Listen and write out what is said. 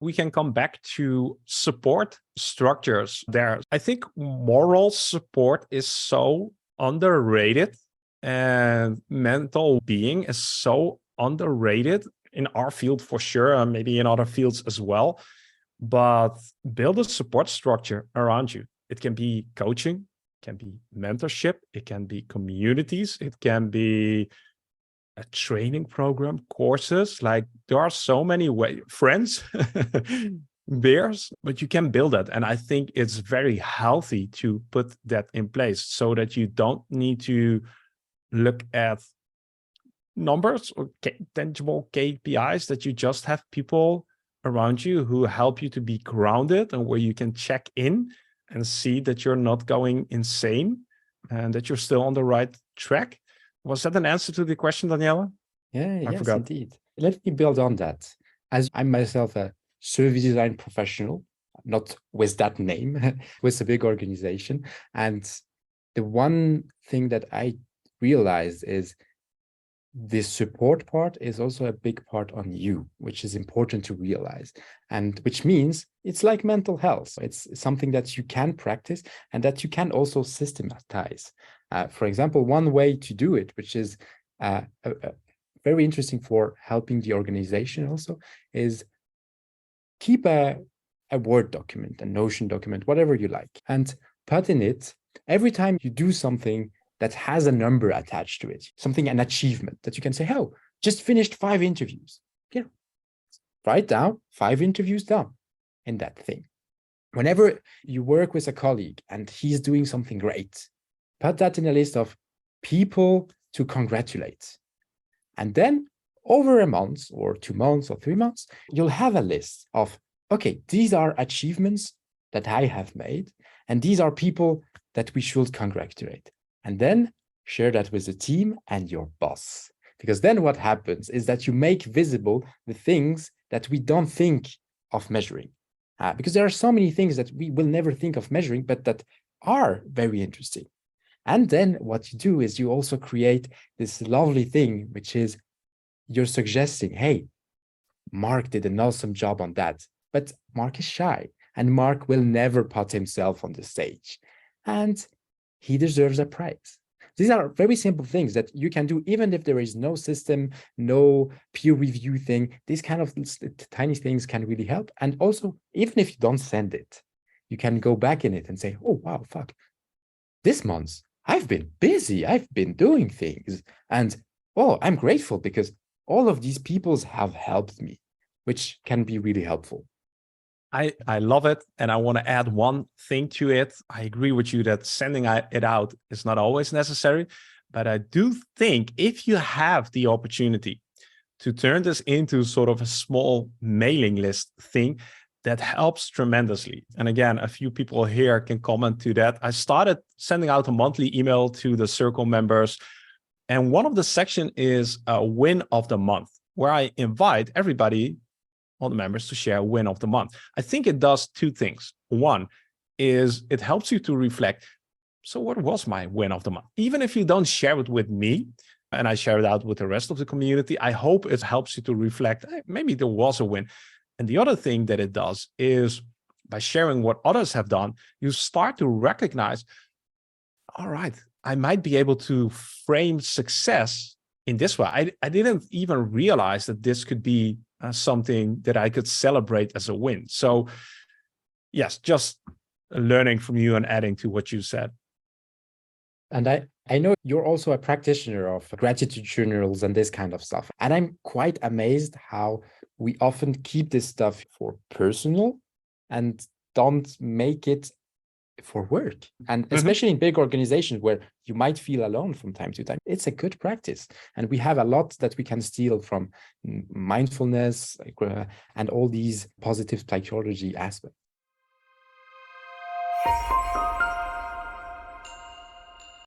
we can come back to support structures there. I think moral support is so underrated, and mental being is so underrated in our field for sure, and maybe in other fields as well. But build a support structure around you. It can be coaching, it can be mentorship, it can be communities, it can be a training program, courses. Like there are so many ways, friends, beers, but you can build that. And I think it's very healthy to put that in place so that you don't need to look at numbers or tangible KPIs, that you just have people around you who help you to be grounded and where you can check in and see that you're not going insane and that you're still on the right track. Was that an answer to the question, Daniela? Yes, indeed. Let me build on that. As I'm myself a service design professional, not with that name, with a big organization. And the one thing that I realized is the support part is also a big part on you, which is important to realize. And which means it's like mental health. It's something that you can practice and that you can also systematize. For example, one way to do it, which is very interesting for helping the organization also, is keep a Word document, a Notion document, whatever you like, and put in it every time you do something that has a number attached to it, something, an achievement that you can say, oh, just finished 5 interviews. Yeah. Write down 5 interviews done in that thing. Whenever you work with a colleague and he's doing something great, put that in a list of people to congratulate. And then over a month or 2 months or 3 months, you'll have a list of, okay, these are achievements that I have made, and these are people that we should congratulate. And then share that with the team and your boss. Because then what happens is that you make visible the things that we don't think of measuring. Because there are so many things that we will never think of measuring, but that are very interesting. And then what you do is you also create this lovely thing, which is you're suggesting, hey, Marc did an awesome job on that, but Marc is shy and Marc will never put himself on the stage. And he deserves a prize. These are very simple things that you can do, even if there is no system, no peer review thing. These kind of tiny things can really help. And also, even if you don't send it, you can go back in it and say, oh, wow, fuck. This month, I've been busy. I've been doing things. And, oh, I'm grateful because all of these people have helped me, which can be really helpful. I love it. And I want to add one thing to it. I agree with you that sending it out is not always necessary. But I do think if you have the opportunity to turn this into sort of a small mailing list thing, that helps tremendously. And again, a few people here can comment to that. I started sending out a monthly email to the Circle members. And one of the sections is a win of the month, where I invite everybody, all the members, to share a win of the month. I think it does 2 things. One is it helps you to reflect. So what was my win of the month? Even if you don't share it with me and I share it out with the rest of the community, I hope it helps you to reflect, hey, maybe there was a win. And the other thing that it does is by sharing what others have done, you start to recognize, all right, I might be able to frame success in this way. I didn't even realize that this could be something that I could celebrate as a win. So yes, just learning from you and adding to what you said. And I know you're also a practitioner of gratitude journals and this kind of stuff. And I'm quite amazed how we often keep this stuff for personal and don't make it for work. And especially in big organizations where you might feel alone from time to time, it's a good practice. And we have a lot that we can steal from mindfulness and all these positive psychology aspects.